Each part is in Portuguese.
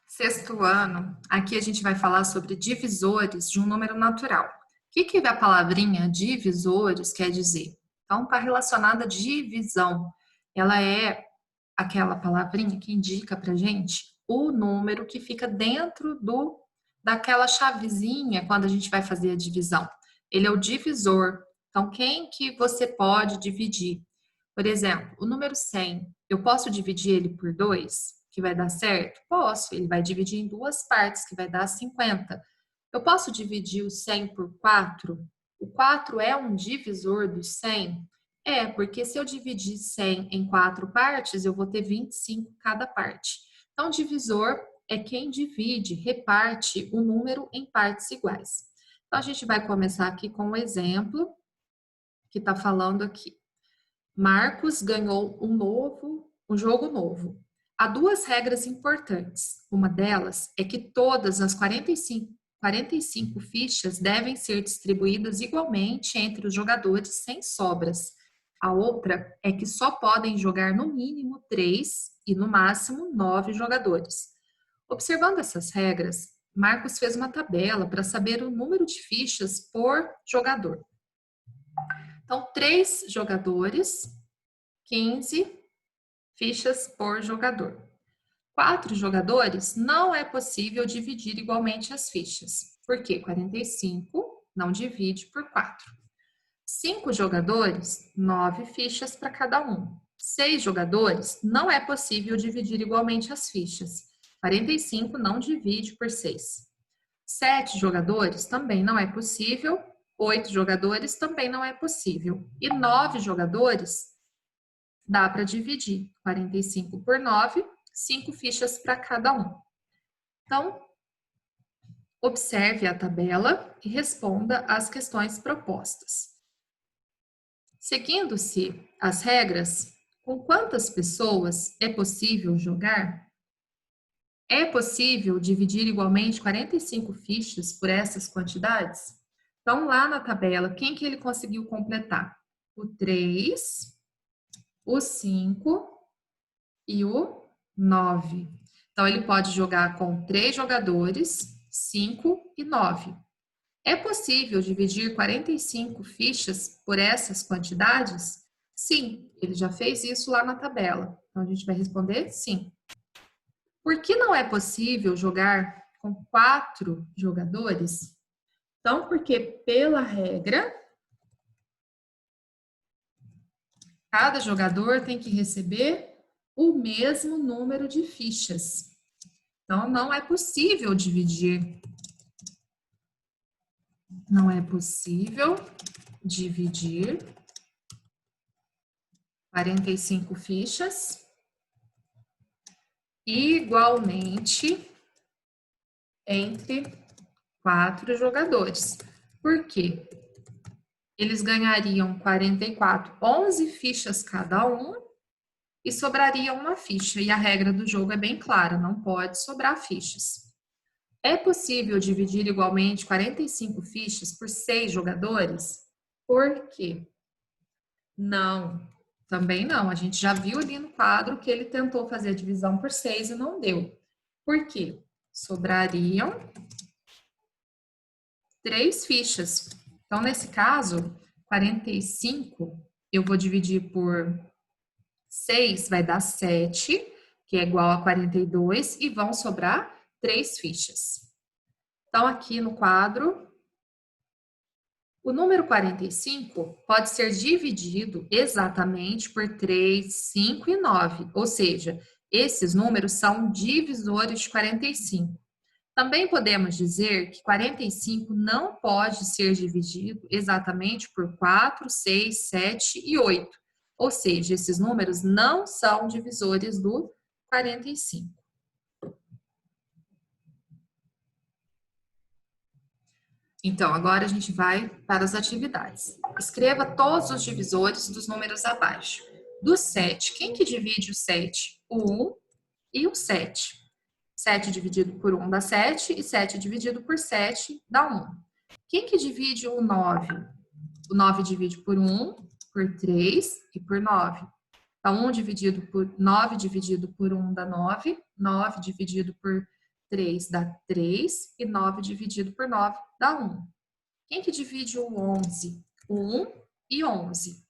Sexto ano, aqui a gente vai falar sobre divisores de um número natural. O que a palavrinha divisores quer dizer? Então, está relacionada à divisão. Ela é aquela palavrinha que indica para gente o número que fica dentro daquela chavezinha quando a gente vai fazer a divisão. Ele é o divisor. Então, quem que você pode dividir? Por exemplo, o número 100, eu posso dividir ele por 2, que vai dar certo? Posso, ele vai dividir em duas partes, que vai dar 50. Eu posso dividir o 100 por 4? O 4 é um divisor do 100? É, porque se eu dividir 100 em 4 partes, eu vou ter 25 cada parte. Então, divisor é quem divide, reparte o número em partes iguais. Então, a gente vai começar aqui com um exemplo que está falando aqui. Marcos ganhou um jogo novo. Há duas regras importantes. Uma delas é que todas as 45 fichas devem ser distribuídas igualmente entre os jogadores sem sobras. A outra é que só podem jogar no mínimo 3 e no máximo 9 jogadores. Observando essas regras, Marcos fez uma tabela para saber o número de fichas por jogador. Então, 3 jogadores, 15 fichas por jogador. 4 jogadores, não é possível dividir igualmente as fichas, porque 45 não divide por 4. 5 jogadores, 9 fichas para cada um. 6 jogadores, não é possível dividir igualmente as fichas. 45 não divide por 6. 7 jogadores, também não é possível. 8 jogadores, também não é possível. E 9 jogadores, dá para dividir. 45 por 9, 5 fichas para cada um. Então, observe a tabela e responda às questões propostas. Seguindo-se as regras, com quantas pessoas é possível jogar? É possível dividir igualmente 45 fichas por essas quantidades? Então, lá na tabela, quem que ele conseguiu completar? O 3, o 5 e o 9. Então, ele pode jogar com 3 jogadores, 5 e 9. É possível dividir 45 fichas por essas quantidades? Sim, ele já fez isso lá na tabela. Então, a gente vai responder sim. Por que não é possível jogar com 4 jogadores? Então, porque pela regra, cada jogador tem que receber o mesmo número de fichas. Então, não é possível dividir. Não é possível dividir 45 fichas igualmente entre 4 jogadores. Por quê? Eles ganhariam 44, 11 fichas cada um e sobraria uma ficha. E a regra do jogo é bem clara, não pode sobrar fichas. É possível dividir igualmente 45 fichas por 6 jogadores? Por quê? Não, também não. A gente já viu ali no quadro que ele tentou fazer a divisão por 6 e não deu. Por quê? Sobrariam 3 fichas. Então, nesse caso, 45 eu vou dividir por 6, vai dar 7, que é igual a 42, e vão sobrar 3 fichas. Então, aqui no quadro, o número 45 pode ser dividido exatamente por 3, 5 e 9, ou seja, esses números são divisores de 45. Também podemos dizer que 45 não pode ser dividido exatamente por 4, 6, 7 e 8, ou seja, esses números não são divisores do 45. Então, agora a gente vai para as atividades. Escreva todos os divisores dos números abaixo. Do 7, quem que divide o 7? O 1 e o 7. 7 dividido por 1 dá 7 e 7 dividido por 7 dá 1. Quem que divide o 9? O 9 divide por 1, por 3 e por 9. Então, 9 dividido por 1 dá 9, 9 dividido por 3 dá 3 e 9 dividido por 9 dá 1. Quem que divide o 11? O 1 e 11.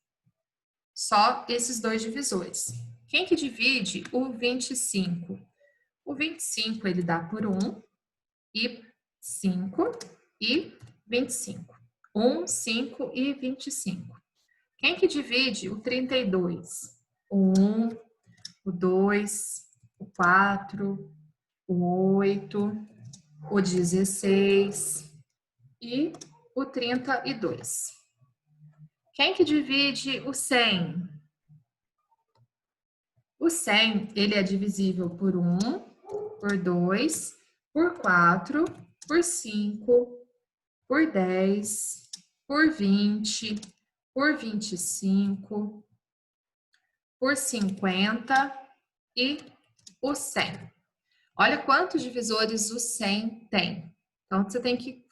Só esses dois divisores. Quem que divide o 25? O 25 ele dá por 1 e 5 e 25. 1, 5 e 25. Quem que divide o 32? O 1, o 2, o 4, o 8, o 16 e o 32. Quem que divide o 100? O 100, ele é divisível por 1, por 2, por 4, por 5, por 10, por 20, por 25, por 50 e o 100. Olha quantos divisores o 100 tem. Então, você tem que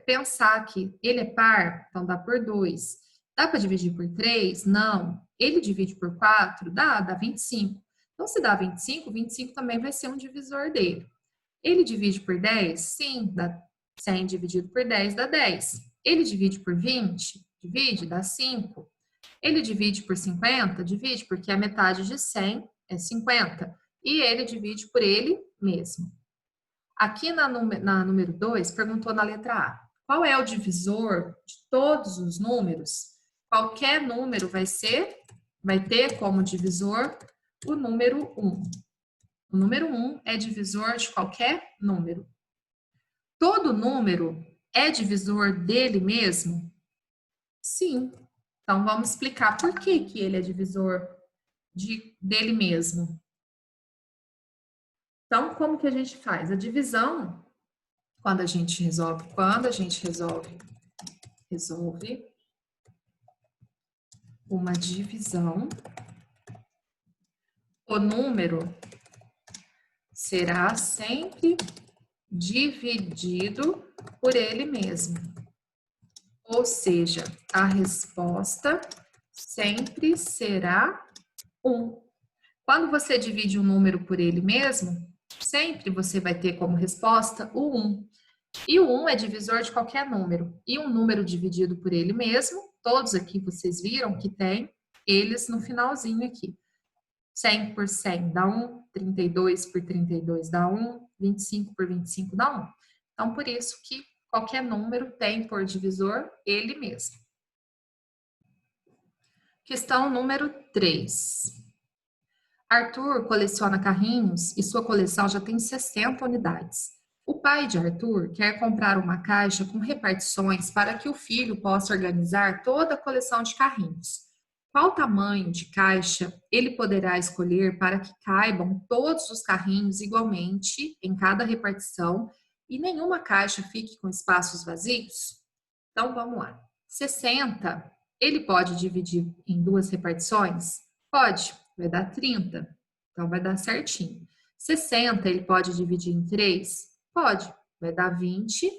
pensar que ele é par, então dá por 2. Dá para dividir por 3? Não. Ele divide por 4? Dá 25. Então, se dá 25, 25 também vai ser um divisor dele. Ele divide por 10? Sim, dá 100 dividido por 10 dá 10. Ele divide por 20? Divide, dá 5. Ele divide por 50? Divide, porque a metade de 100 é 50. E ele divide por ele mesmo. Aqui na número 2, perguntou na letra A. Qual é o divisor de todos os números? Qualquer número vai ter como divisor o número 1. O número 1 é divisor de qualquer número. Todo número é divisor dele mesmo? Sim. Então, vamos explicar por que ele é divisor dele mesmo. Então, como que a gente faz? A divisão, quando a gente resolve uma divisão, o número será sempre dividido por ele mesmo. Ou seja, a resposta sempre será 1. Quando você divide um número por ele mesmo, sempre você vai ter como resposta o 1. E o 1 é divisor de qualquer número. E um número dividido por ele mesmo, todos aqui vocês viram que tem eles no finalzinho aqui. 100 por 100 dá 1, 32 por 32 dá 1, 25 por 25 dá 1. Então, por isso que qualquer número tem por divisor ele mesmo. Questão número 3. Arthur coleciona carrinhos e sua coleção já tem 60 unidades. O pai de Arthur quer comprar uma caixa com repartições para que o filho possa organizar toda a coleção de carrinhos. Qual tamanho de caixa ele poderá escolher para que caibam todos os carrinhos igualmente em cada repartição e nenhuma caixa fique com espaços vazios? Então vamos lá. 60, ele pode dividir em duas repartições? Pode, vai dar 30. Então vai dar certinho. 60, ele pode dividir em 3? Pode, vai dar 20.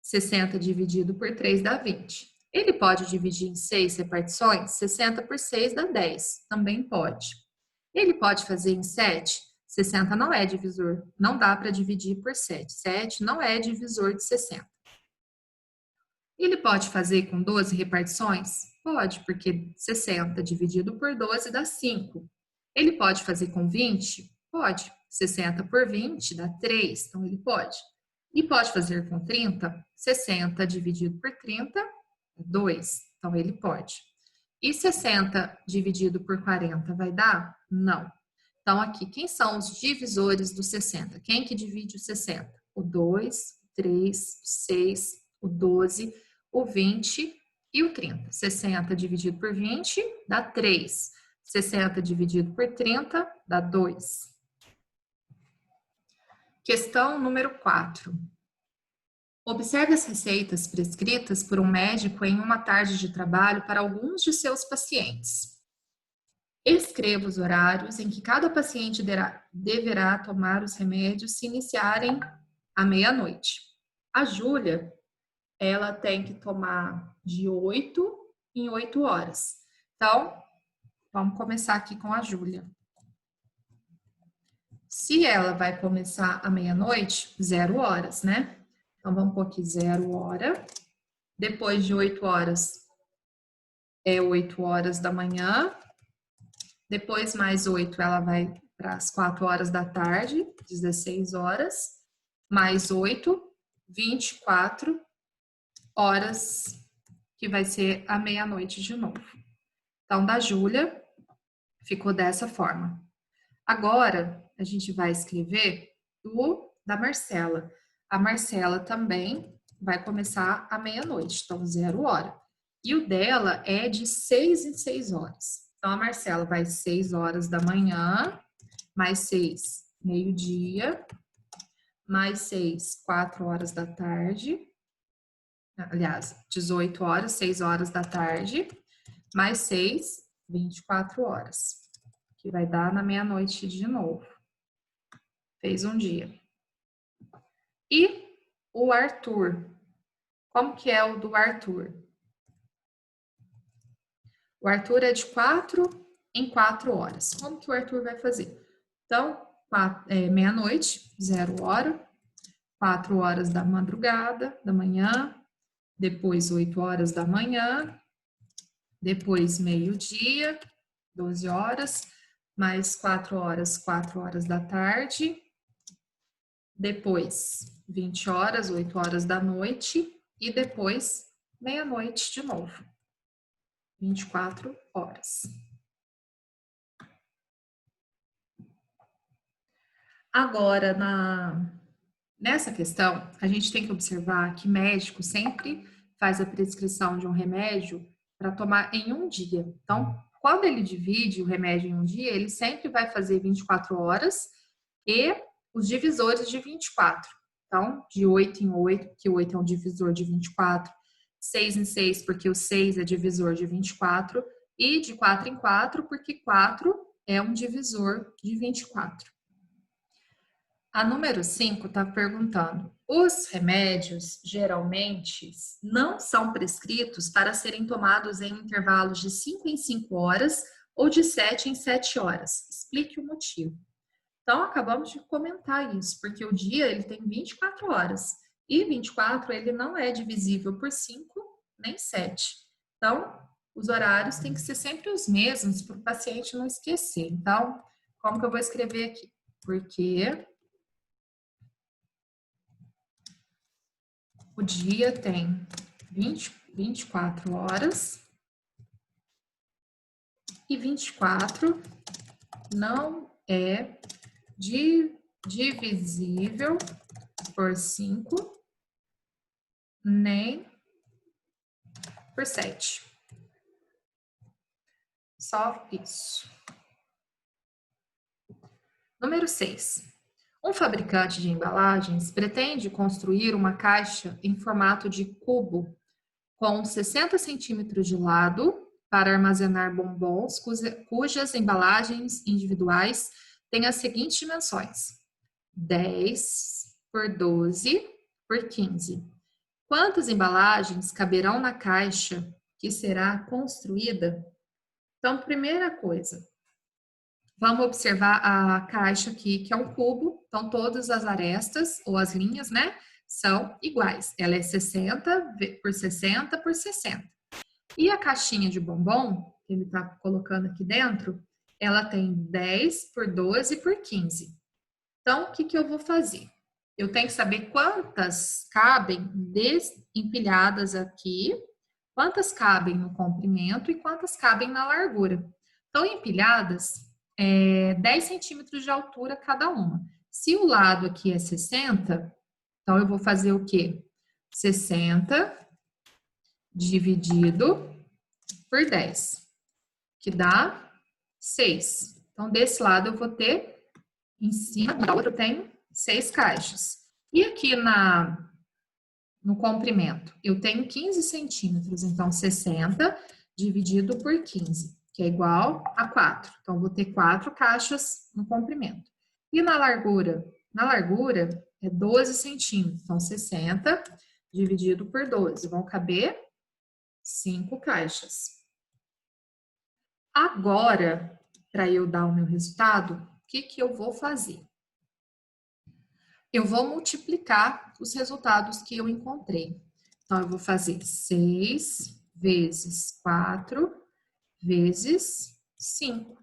60 dividido por 3 dá 20. Ele pode dividir em 6 repartições? 60 por 6 dá 10. Também pode. Ele pode fazer em 7? 60 não é divisor. Não dá para dividir por 7. 7 não é divisor de 60. Ele pode fazer com 12 repartições? Pode, porque 60 dividido por 12 dá 5. Ele pode fazer com 20? Pode. 60 por 20 dá 3, então ele pode. E pode fazer com 30? 60 dividido por 30 é 2, então ele pode. E 60 dividido por 40 vai dar? Não. Então aqui, quem são os divisores do 60? Quem que divide o 60? O 2, o 3, o 6, o 12, o 20 e o 30. 60 dividido por 20 dá 3. 60 dividido por 30 dá 2. Questão número 4. Observe as receitas prescritas por um médico em uma tarde de trabalho para alguns de seus pacientes. Escreva os horários em que cada paciente deverá tomar os remédios se iniciarem à meia-noite. A Júlia, ela tem que tomar de 8 em 8 horas. Então, vamos começar aqui com a Júlia. Se ela vai começar à meia-noite, 0 horas, né? Então, vamos pôr aqui 0 hora. Depois de 8 horas, é 8 horas da manhã. Depois, mais 8, ela vai para as 4 horas da tarde, 16 horas. Mais 8, 24 horas, que vai ser a meia-noite de novo. Então, da Júlia, ficou dessa forma. Agora, a gente vai escrever da Marcela. A Marcela também vai começar à meia-noite, então 0 hora. E o dela é de 6 em 6 horas. Então, a Marcela vai 6 horas da manhã, mais 6, meio-dia, mais 6, 4 horas da tarde. Aliás, 18 horas, 6 horas da tarde, mais 6, 24 horas. Que vai dar na meia-noite de novo. Fez um dia. E o Arthur. Como que é o do Arthur? O Arthur é de 4 em 4 horas. Como que o Arthur vai fazer? Então, meia-noite, 0 hora, 4 horas da madrugada, da manhã, depois 8 horas da manhã, depois meio-dia, 12 horas, mais 4 horas da tarde, depois 20 horas, 8 horas da noite e depois meia-noite de novo. 24 horas. Agora, nessa questão, a gente tem que observar que médico sempre faz a prescrição de um remédio para tomar em um dia. Então, quando ele divide o remédio em um dia, ele sempre vai fazer 24 horas e os divisores de 24. Então, de 8 em 8, porque o 8 é um divisor de 24, 6 em 6, porque o 6 é divisor de 24, e de 4 em 4, porque 4 é um divisor de 24. A número 5 está perguntando: os remédios geralmente não são prescritos para serem tomados em intervalos de 5 em 5 horas ou de 7 em 7 horas. Explique o motivo. Então, acabamos de comentar isso, porque o dia ele tem 24 horas e 24 ele não é divisível por 5 nem 7. Então, os horários têm que ser sempre os mesmos para o paciente não esquecer. Então, como que eu vou escrever aqui? Porque o dia tem 24 horas e 24 não é divisível por 5 nem por 7. Só isso. Número 6. Um fabricante de embalagens pretende construir uma caixa em formato de cubo com 60 centímetros de lado para armazenar bombons cujas embalagens individuais têm as seguintes dimensões: 10 por 12 por 15. Quantas embalagens caberão na caixa que será construída? Então, primeira coisa, vamos observar a caixa aqui, que é um cubo. Então, todas as arestas ou as linhas, né, são iguais. Ela é 60 por 60 por 60. E a caixinha de bombom, que ele está colocando aqui dentro, ela tem 10 por 12 por 15. Então, o que que eu vou fazer? Eu tenho que saber quantas cabem empilhadas aqui, quantas cabem no comprimento e quantas cabem na largura. Então, empilhadas, 10 centímetros de altura cada uma. Se o lado aqui é 60, então eu vou fazer o quê? 60 dividido por 10, que dá 6. Então, desse lado eu vou ter, em cima da outra eu tenho 6 caixas. E aqui no comprimento, eu tenho 15 centímetros, então 60 dividido por 15, que é igual a 4. Então, vou ter 4 caixas no comprimento. E na largura? Na largura é 12 centímetros, então 60 dividido por 12, vão caber 5 caixas. Agora, para eu dar o meu resultado, o que que eu vou fazer? eu vou multiplicar os resultados que eu encontrei. Então, eu vou fazer 6 vezes 4 vezes 5.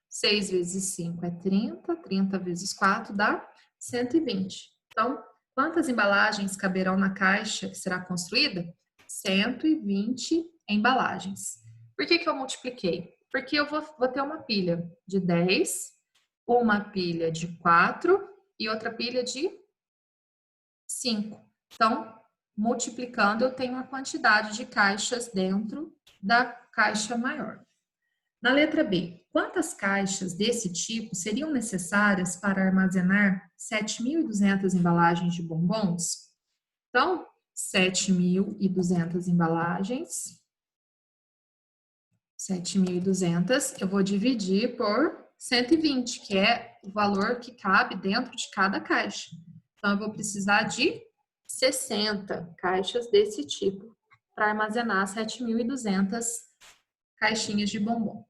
6 vezes 5 é 30, 30 vezes 4 dá 120. Então, quantas embalagens caberão na caixa que será construída? 120 embalagens. Por que eu multipliquei? Porque eu vou ter uma pilha de 10, uma pilha de 4 e outra pilha de 5. Então, multiplicando, eu tenho a quantidade de caixas dentro da caixa maior. Na letra B, quantas caixas desse tipo seriam necessárias para armazenar 7.200 embalagens de bombons? Então, 7.200 embalagens, 7.200, eu vou dividir por 120, que é o valor que cabe dentro de cada caixa. Então, eu vou precisar de 60 caixas desse tipo para armazenar 7.200 caixinhas de bombom.